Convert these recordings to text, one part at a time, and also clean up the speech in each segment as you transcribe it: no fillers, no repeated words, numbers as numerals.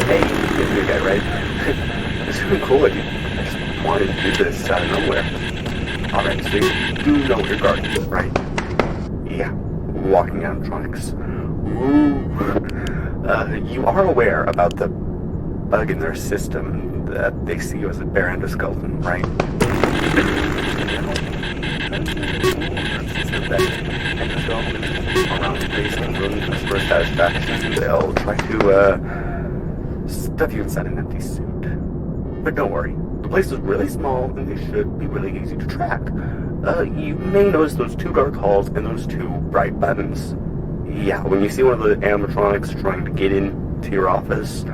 Hey, this new guy, right? It's really cool. I just wanted to do this out of nowhere. Alright, so you do know what you're guarding, right? Yeah, walking animatronics. Ooh. You are aware about the bug in their system that they see you as a bare endoskeleton, right? Around space and rooms for satisfaction, they'll try to stuff you inside an empty suit. But don't worry, the place is really small and they should be really easy to track. You may notice those two dark halls and those two bright buttons. Yeah, when you see one of the animatronics trying to get into your office,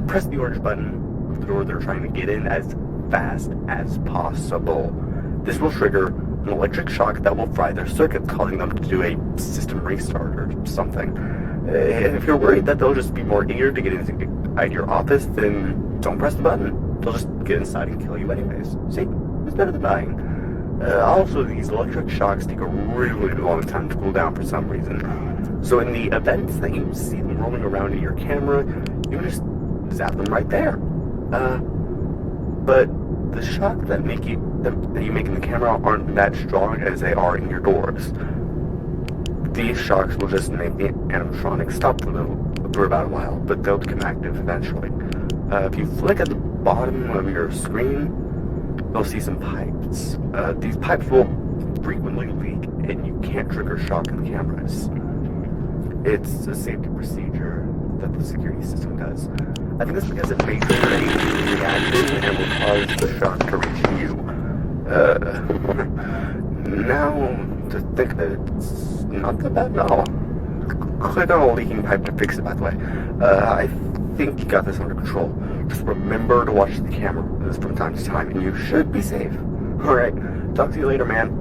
press the orange button of the door they're trying to get in as fast as possible. This will trigger an electric shock that will fry their circuit, causing them to do a system restart or something. If you're worried that they'll just be more eager to get inside your office, then don't press the button. They'll just get inside and kill you anyways. See? It's better than dying. Also, these electric shocks take a really long time to cool down for some reason. So in the events that you see them roaming around in your camera, you just zap them right there. But the shock that you make in the camera aren't that strong as they are in your doors. These shocks will just make the animatronics stop for about a while, but they'll become active eventually. If you flick at the bottom of your screen, you'll see some pipes. These pipes will frequently leak, and you can't trigger shock in the cameras. It's a safety procedure that the security system does. I think that's because it makes a reaction and will cause the shock to reach you. Now, to think that it's not that bad at all. Click on a leaking pipe to fix it, by the way. I think you got this under control. Just remember to watch the camera from time to time, and you should be safe. Alright, talk to you later, man.